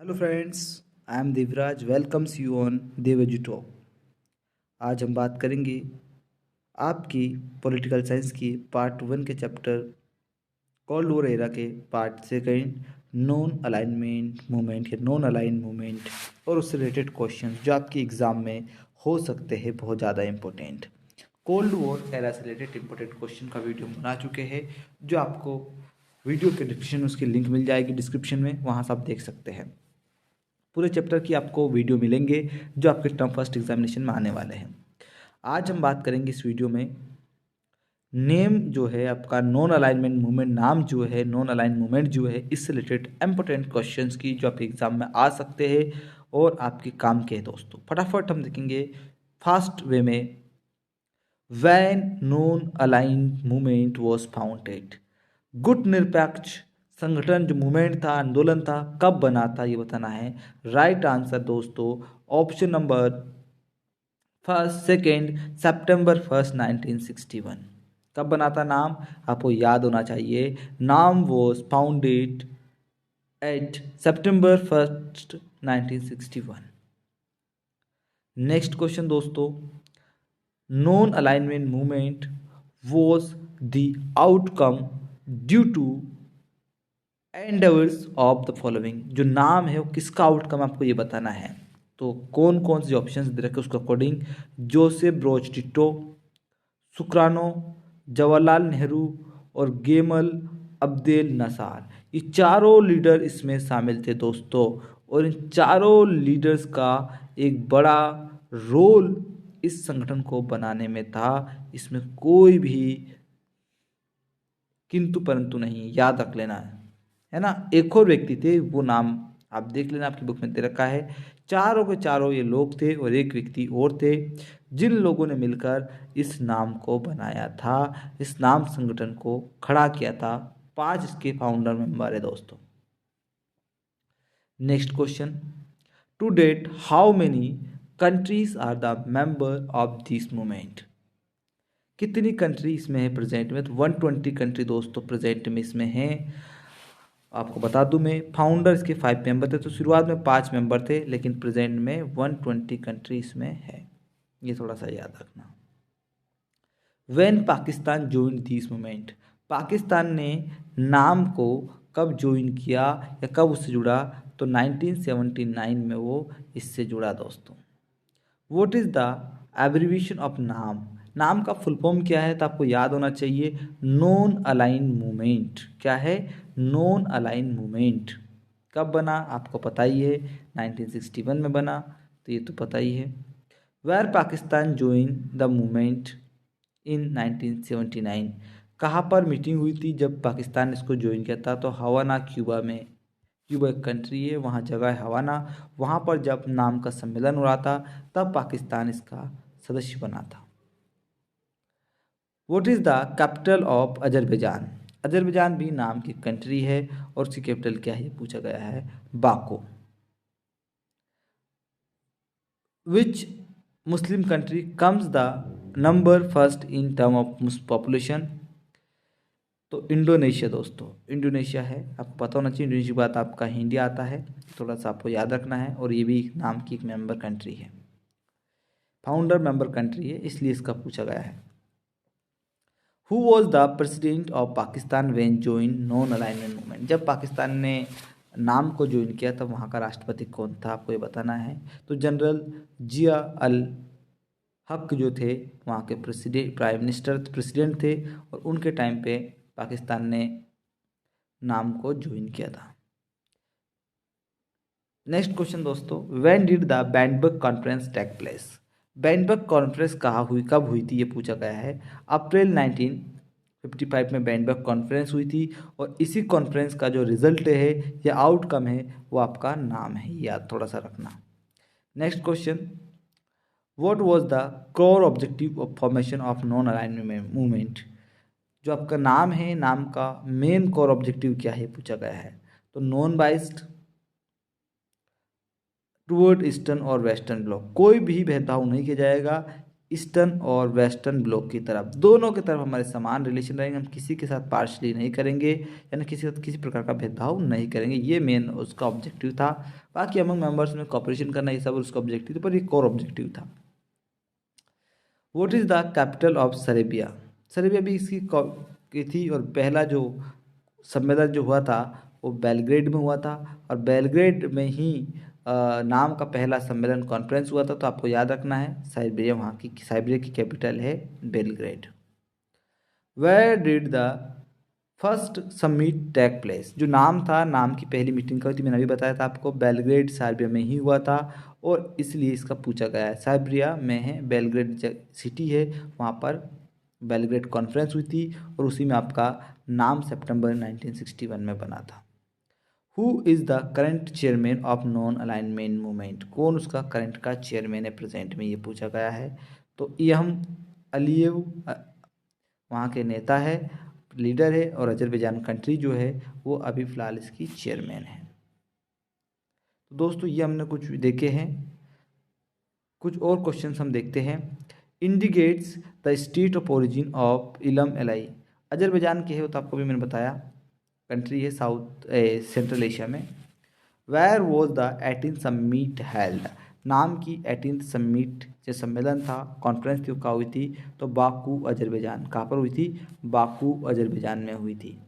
Hello friends, I am Devraj welcomes you on Devji talk. आज हम बात करेंगे आपकी पॉलिटिकल साइंस की पार्ट 1 के चैप्टर कोल्ड वॉर एरा के part second non alignment movement या नॉन अलाइन मूवमेंट और उससे रिलेटेड क्वेश्चन जो आपके एग्ज़ाम में हो सकते हैं बहुत ज़्यादा इंपॉर्टेंट। कोल्ड वॉर एरा से रिलेटेड इंपॉर्टेंट क्वेश्चन का वीडियो बना चुके हैं जो आपको वीडियो के डिस्क्रिप्शन उसकी लिंक मिल जाएगी डिस्क्रिप्शन में, वहाँ से आप देख सकते हैं। पूरे चैप्टर की आपको वीडियो मिलेंगे जो आपके टर्म फर्स्ट एग्जामिनेशन में आने वाले हैं। आज हम बात करेंगे इस वीडियो में नेम जो है आपका नॉन अलाइनमेंट मूवमेंट, नाम जो है नॉन अलाइन मूवमेंट जो है, इससे रिलेटेड इंपॉर्टेंट क्वेश्चंस की जो आपके एग्जाम में आ सकते हैं और आपके काम के हैं दोस्तों। फटाफट हम देखेंगे फास्ट वे में। When non aligned movement was founded, गुट निरपेक्ष संगठन जो मूवमेंट था, आंदोलन था, कब बना था ये बताना है। राइट आंसर दोस्तों option number first second September 1 1961। कब बना था नाम आपको याद होना चाहिए। नाम was founded at September 1 1961। Next question दोस्तों, non alignment movement was the outcome due to endeavours of the following. जो नाम है वो किसका आउटकम आपको ये बताना है। तो कौन कौन से ऑप्शंस दे रखे उसके according, Joseph Broz Tito, Sukarno, Jawaharlal Nehru और गेमल अब्देल नसार, ये चारों लीडर इसमें शामिल थे दोस्तों। और इन चारों लीडर्स का एक बड़ा रोल इस संगठन को बनाने में था। इसमें कोई भी किंतु परंतु नहीं, याद रख लेना है ना। एक और व्यक्ति थे, वो नाम आप देख लेना, आपकी बुक में दे रखा है। चारों के चारों ये लोग थे और एक व्यक्ति और थे जिन लोगों ने मिलकर इस नाम को बनाया था, इस नाम संगठन को खड़ा किया था। 5 इसके फाउंडर मेंबर है दोस्तों। Next question, to date how many countries are the member of this movement. कितनी कंट्री इसमें है प्रेजेंट में। तो 120 कंट्री दोस्तों प्रेजेंट में इसमें है। आपको बता दूं मैं, फाउंडर इसके 5 मेंबर थे, तो शुरुआत में 5 मेंबर थे लेकिन प्रेजेंट में 120 कंट्री इसमें है, ये थोड़ा सा याद रखना। When Pakistan join this movement, Pakistan ने नाम को कब ज्वाइन किया या कब उससे जुड़ा। तो 1979 में वो इससे जुड़ा दोस्तों। What is the abbreviation of नाम, नाम का फुल फॉर्म क्या है तो आपको याद होना चाहिए। Non align movement. क्या है? Non align movement. कब बना आपको पता ही है, 1961 में बना, तो ये तो पता ही है। Where Pakistan join the movement in 1979, कहाँ पर मीटिंग हुई थी जब पाकिस्तान इसको ज्वाइन किया था। तो हवाना क्यूबा में, क्यूबा एक कंट्री है, वहाँ जगह है हवाना। वहाँ पर जब नाम का सम्मेलन हो रहा था तब पाकिस्तान इसका सदस्य बना था। What is the capital of Azerbaijan, Azerbaijan भी नाम की कंट्री है और उसकी कैपिटल क्या है पूछा गया है, बाको। Which Muslim country comes the number first in term of population. तो इंडोनेशिया दोस्तों, इंडोनेशिया है, आपको पता होना चाहिए। इंडोनेशिया के बाद आपका इंडिया आता है, थोड़ा सा आपको याद रखना है। और ये भी नाम की एक मेंबर कंट्री है, फाउंडर मेंबर कंट्री है, इसलिए इसका पूछा गया है। Who was the president of Pakistan when join non alignment movement, जब पाकिस्तान ने नाम को ज्वाइन किया तब वहाँ का राष्ट्रपति कौन था आपको ये बताना है। तो जनरल जिया अल हक जो थे वहाँ के प्राइम मिनिस्टर प्रेसिडेंट थे और उनके टाइम पे पाकिस्तान ने नाम को ज्वाइन किया था। नेक्स्ट क्वेश्चन दोस्तों, when did the Bandung conference take place, Bandung conference कहाँ हुई, कब हुई थी ये पूछा गया है। अप्रैल 1955 में बैंडबर्ग कॉन्फ्रेंस हुई थी और इसी कॉन्फ्रेंस का जो रिजल्ट है या आउटकम है वो आपका नाम है, याद थोड़ा सा रखना। Next question, what was the core objective of formation of non alignment movement, जो आपका नाम है, नाम का मेन कोर ऑब्जेक्टिव क्या है पूछा गया है। तो नॉन बाइस्ड टूवर्ड ईस्टर्न और वेस्टर्न ब्लॉक, कोई भी भेदभाव नहीं किया जाएगा ईस्टर्न और वेस्टर्न ब्लॉक की तरफ, दोनों की तरफ हमारे समान रिलेशन रहेंगे। हम किसी के साथ पार्शली नहीं करेंगे, यानी किसी के साथ किसी प्रकार का भेदभाव नहीं करेंगे। ये मेन उसका ऑब्जेक्टिव था। बाकी अमंग मेंबर्स में कॉपरेशन करना ये सब उसका ऑब्जेक्टिव था, पर ये कोर ऑब्जेक्टिव था। What is the capital of Serbia? Serbia भी इसकी की थी, और पहला जो सम्मेलन जो हुआ था वो बेलग्रेड में हुआ था, और बेलग्रेड में ही नाम का पहला सम्मेलन कॉन्फ्रेंस हुआ था। तो आपको याद रखना है साइबेरिया, वहाँ की साइबेरिया की कैपिटल है Belgrade. Where did the first summit take place? जो नाम था, नाम की पहली मीटिंग कब हुई थी, मैंने अभी बताया था आपको, बेलग्रेड साइबेरिया में ही हुआ था, और इसलिए इसका पूछा गया है। साइबेरिया में है, बेलग्रेड सिटी है, वहाँ पर बेलग्रेड कॉन्फ्रेंस हुई थी, और उसी में आपका नाम सितंबर 1961 में बना था। Who is the current chairman of non alignment movement? कौन उसका करंट का चेयरमैन है प्रेजेंट में, ये पूछा गया है। तो यम अलियव वहाँ के नेता है, लीडर है, और अजरबैजान कंट्री जो है वो अभी फ़िलहाल इसकी चेयरमैन है। तो दोस्तों ये हमने कुछ देखे हैं। कुछ और क्वेश्चंस हम देखते हैं। Indicates the state of origin of इलम एलाई? अजरबैजान के है, तो आपको भी मैंने बताया, कंट्री है साउथ सेंट्रल एशिया में। Where was the 18th summit held? नाम की 18th समिट जो सम्मेलन था, कॉन्फ्रेंस थी, वो कहाँ हुई थी? तो बाकू अजरबैजान। कहाँ पर हुई थी? बाकू अजरबैजान में हुई थी।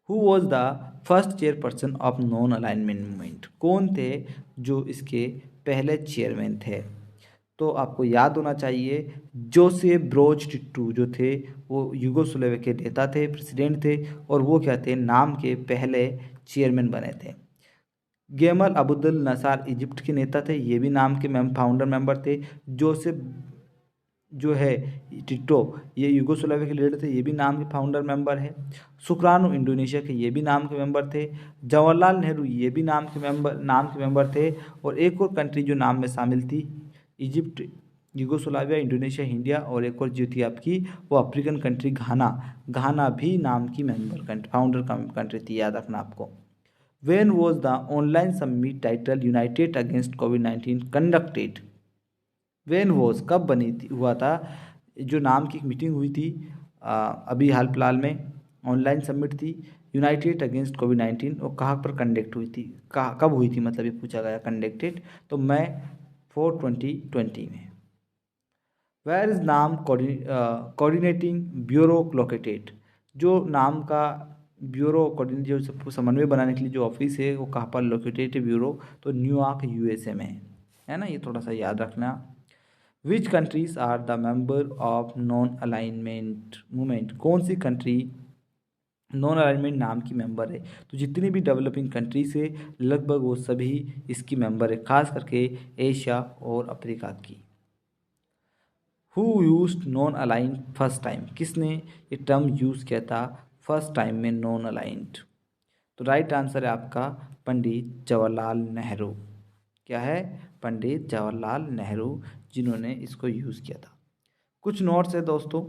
Who was the first chairperson of non alignment movement? कौन थे जो इसके पहले चेयरमैन थे? तो आपको याद होना चाहिए, जोसेफ ब्रोज टिटू जो थे वो यूगोस्लाविया के नेता थे, प्रेसिडेंट थे, और वो क्या थे, नाम के पहले चेयरमैन बने थे। गेमल अब्दुल नसार इजिप्ट के नेता थे, ये भी नाम के फाउंडर मेंबर थे। जोसेफ जो है टिटो, ये यूगोस्लाविया के लीडर थे, ये भी नाम के फाउंडर मेंबर है। सुकरानो इंडोनेशिया के, ये भी नाम के मेंबर थे। जवाहरलाल नेहरू, ये भी नाम के मेंबर थे। और एक और कंट्री जो नाम में शामिल थी, इजिप्ट, यूगोस्लाविया, इंडोनेशिया, इंडिया, और एक और जो थी आपकी वो अफ्रीकन कंट्री घाना। घाना भी नाम की फाउंडर कंट्री थी, याद रखना आपको। When was the online summit titled United Against COVID-19 conducted? When was, कब बनी थी, हुआ था, जो नाम की एक मीटिंग हुई थी अभी हाल फिलहाल में, ऑनलाइन समिट थी, यूनाइटेड अगेंस्ट कोविड-19, और कहाँ पर कंडक्ट हुई थी, कहाँ कब हुई थी, मतलब ये पूछा गया कंडक्टेड, तो मई 4 2020 में। वेयर इज नाम कोऑर्डिनेटिंग ब्यूरो लोकेटेड? जो नाम का ब्यूरो कोऑर्डिनेट जो सबको समन्वय बनाने के लिए जो ऑफिस है वो कहाँ पर लोकेटेड है ब्यूरो? तो न्यूयॉर्क यूएसए में है ना, ये थोड़ा सा याद रखना। Which countries are the member of non alignment movement? कौन सी कंट्री नॉन अलाइनमेंट नाम की मेंबर है? तो जितनी भी डेवलपिंग कंट्रीज है लगभग वो सभी इसकी मेंबर है, खास करके एशिया और अफ्रीका की। Who used non aligned first time? किसने ये टर्म यूज़ किया था फर्स्ट टाइम में नॉन अलाइंड? तो राइट आंसर है आपका पंडित जवाहरलाल नेहरू। क्या है? पंडित जवाहरलाल नेहरू जिन्होंने इसको यूज़ किया था। कुछ नोट्स है दोस्तों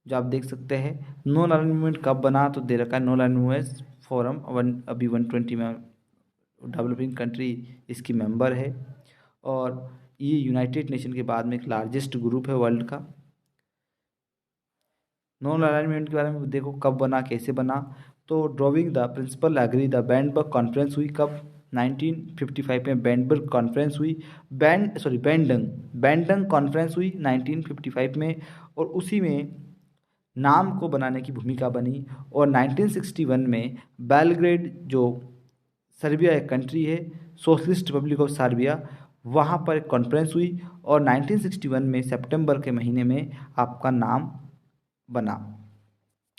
जो आप देख सकते हैं। नॉन अलाइंड मूवमेंट कब बना? तो दे रखा है नॉन अलाइंड मूवमेंट फोरम अभी 120 में डेवलपिंग कंट्री इसकी मेंबर है, और ये यूनाइटेड नेशन के बाद में एक लार्जेस्ट ग्रुप है वर्ल्ड का। नॉन अलाइनमेंट के बारे में देखो कब बना, कैसे बना। तो drawing the principle agree the Bandung conference हुई कब? 1955 में बैंडबर्ग कॉन्फ्रेंस हुई। बैंडंग कॉन्फ्रेंस हुई 1955 में, और उसी में नाम को बनाने की भूमिका बनी। और 1961 में बेलग्रेड जो सर्बिया एक कंट्री है, सोशलिस्ट रिपब्लिक ऑफ सर्बिया, वहाँ पर एक कॉन्फ्रेंस हुई, और 1961 में सितंबर के महीने में आपका नाम बना।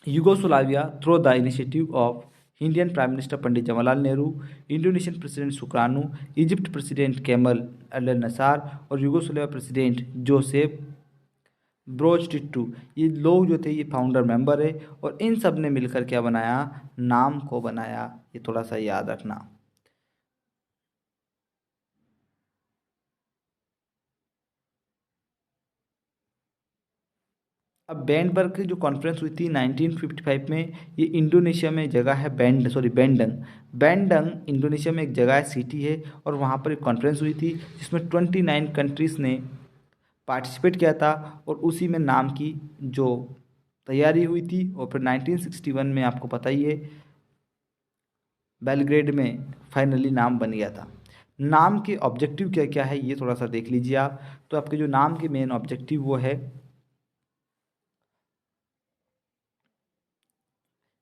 Yugoslavia through the initiative of Indian prime minister Pandit Jawaharlal Nehru, Indonesian president Sukarno, Egypt president Kemal Abdul Nasser, और Yugoslavia president Joseph Broz Tito, ये लोग जो थे ये फाउंडर मेंबर है, और इन सब ने मिलकर क्या बनाया? नाम को बनाया। ये थोड़ा सा याद रखना। अब बैंडबर्ग की जो कॉन्फ्रेंस हुई थी 1955 में, ये इंडोनेशिया में जगह है बैंडंग। बैंडंग इंडोनेशिया में एक जगह है, सिटी है, और वहाँ पर एक कॉन्फ्रेंस हुई थी जिसमें 29 कंट्रीज़ ने पार्टिसिपेट किया था और उसी में नाम की जो तैयारी हुई थी। और फिर 1961 में आपको पता ही है बेलग्रेड में फाइनली नाम बन गया था। नाम के ऑब्जेक्टिव क्या क्या है ये थोड़ा सा देख लीजिए आप। तो आपके जो नाम के मेन ऑब्जेक्टिव वो है,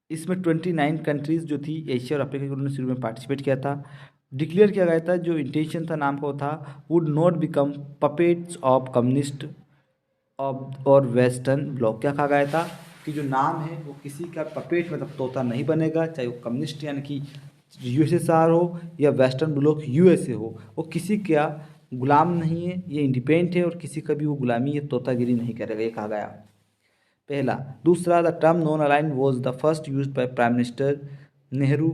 इसमें 29 कंट्रीज़ जो थी एशिया और अफ्रीका की, उन्होंने शुरू में पार्टिसिपेट किया था। डिक्लेयर किया गया था, जो इंटेंशन था नाम का वो था, would not become puppets of communist of और वेस्टर्न ब्लॉक। क्या कहा गया था कि जो नाम है वो किसी का पपेट मतलब तोता नहीं बनेगा, चाहे वो कम्युनिस्ट यानी कि यूएसएसआर हो या वेस्टर्न ब्लॉक यूएसए हो, वो किसी का गुलाम नहीं है, ये इंडिपेंडेंट है और किसी का भी वो गुलामी या तोतागिरी नहीं करेगा, ये कहा गया पहला। दूसरा, the term non align was the first use by prime minister Nehru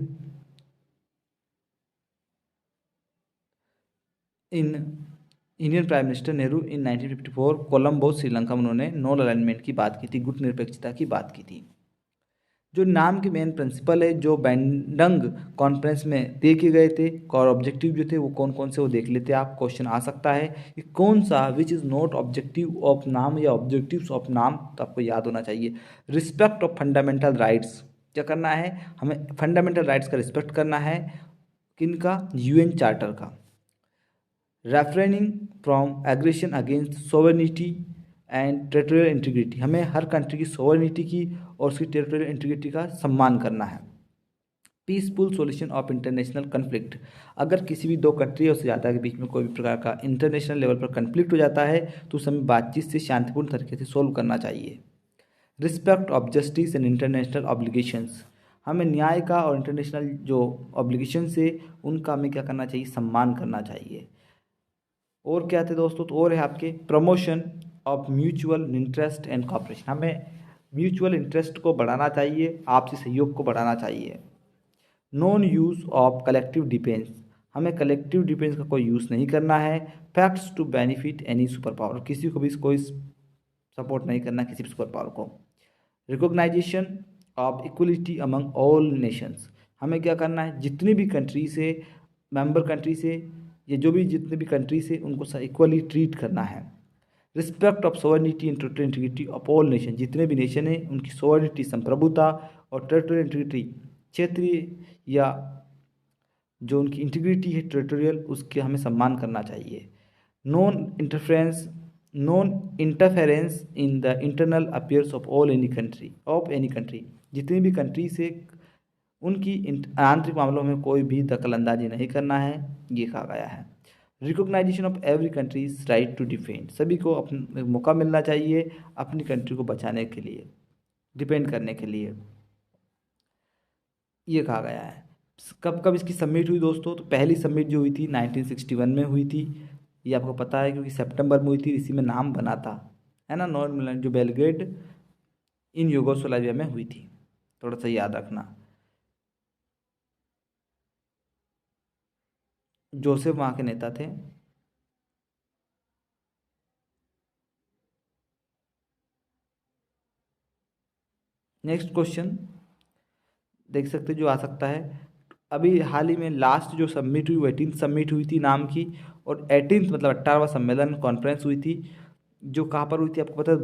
in Indian prime minister Nehru in 1954 Colombo Sri Lanka में उन्होंने नॉन अलाइनमेंट की बात की थी, गुट निरपेक्षता की बात की थी। जो नाम के मेन प्रिंसिपल है जो बैंडंग कॉन्फ्रेंस में दे के गए थे और ऑब्जेक्टिव जो थे वो कौन कौन से वो देख लेते आप। क्वेश्चन आ सकता है कि कौन सा which is not objective of नाम या ऑब्जेक्टिव्स ऑफ नाम, तो आपको याद होना चाहिए। रिस्पेक्ट ऑफ फंडामेंटल राइट्स, क्या करना है हमें, फंडामेंटल राइट्स का रिस्पेक्ट करना है, किनका, यूएन चार्टर का। Refraining from aggression against sovereignty and territorial integrity, हमें हर कंट्री की सोवरेनिटी की और उसकी टेरिटोरियल इंटीग्रिटी का सम्मान करना है। Peaceful solution of international conflict, अगर किसी भी दो कंट्री और उससे ज़्यादा के बीच में कोई भी प्रकार का इंटरनेशनल लेवल पर कन्फ्लिक्ट हो जाता है तो उस समय बातचीत से शांतिपूर्ण तरीके से सोल्व करना चाहिए। Respect of justice and international obligations, हमें न्याय का और इंटरनेशनल जो ऑब्लिगेशन है उनका हमें क्या करना चाहिए, सम्मान करना चाहिए। और क्या थे दोस्तों, तो और है आपके promotion of mutual interest and cooperation, हमें म्यूचुअल इंटरेस्ट को बढ़ाना चाहिए, आपसी सहयोग को बढ़ाना चाहिए। Non use of collective defence, हमें कलेक्टिव डिफेंस का कोई यूज़ नहीं करना है। Facts to benefit any super power, किसी को भी कोई सपोर्ट नहीं करना किसी भी सुपर पावर को। Recognisation of equality among all nations, हमें क्या करना है, जितनी भी कंट्री से मेंबर कंट्री से ये जो भी जितने भी कंट्री से उनको इक्वली ट्रीट करना है। Respect of sovereignty and territorial integrity of all nation, जितने भी नेशन हैं उनकी सोवरेनिटी संप्रभुता और टेरिटोरियल इंटीग्रिटी क्षेत्रीय या जो उनकी इंटीग्रिटी है टेरिटोरियल उसके हमें सम्मान करना चाहिए। Non interference in the internal affairs of any country, जितनी भी कंट्री से उनकी आंतरिक मामलों में कोई भी दखल अंदाजी नहीं करना है, ये कहा गया है। Recognisation of every countries right to defend, सभी को अपना मौका मिलना चाहिए अपनी कंट्री को बचाने के लिए, डिपेंड करने के लिए, ये कहा गया है। कब कब इसकी सबमिट हुई दोस्तों, तो पहली सबमिट जो हुई थी 1961 में हुई थी, ये आपको पता है क्योंकि सितंबर में हुई थी, इसी में नाम बना था, है ना, नॉन जो बेलग्रेड इन यूगोस्लाविया में हुई थी, थोड़ा सा याद रखना। जोसेफ वहाँ के नेता थे। नेक्स्ट क्वेश्चन देख सकते जो आ सकता है, अभी हाल ही में लास्ट जो सबमिट हुई 18th सबमिट हुई थी नाम की, और 18th मतलब 18वां सम्मेलन कॉन्फ्रेंस हुई थी, जो कहाँ पर हुई थी आपको पता है,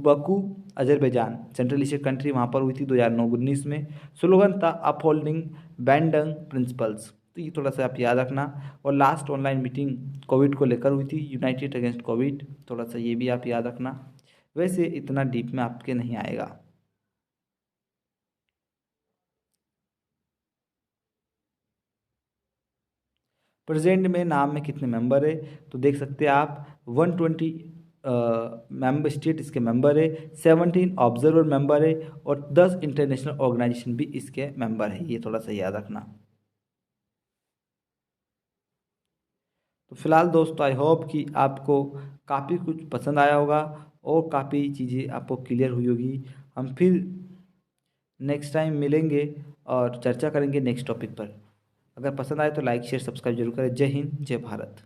बकू अजरबैजान, सेंट्रल एशिया कंट्री, वहाँ पर हुई थी 2009-19 में। स्लोगन था अपहोल्डिंग बैंडंग प्रिंसिपल्स, तो ये थोड़ा सा आप याद रखना। और लास्ट ऑनलाइन मीटिंग कोविड को लेकर हुई थी, यूनाइटेड अगेंस्ट कोविड, थोड़ा सा ये भी आप याद रखना। वैसे इतना डीप में आपके नहीं आएगा। प्रेजेंट में नाम में कितने मेंबर है, तो देख सकते हैं आप 120 मेंबर स्टेट इसके मेंबर है, 17 ऑब्जर्वर मेंबर है और 10 इंटरनेशनल ऑर्गेनाइजेशन भी इसके मेंबर है, ये थोड़ा सा याद रखना। तो फिलहाल दोस्तों आई होप कि आपको काफ़ी कुछ पसंद आया होगा और काफ़ी चीज़ें आपको क्लियर हुई होगी। हम फिर नेक्स्ट टाइम मिलेंगे और चर्चा करेंगे नेक्स्ट टॉपिक पर। अगर पसंद आए तो लाइक शेयर सब्सक्राइब जरूर करें। जय हिंद, जय भारत।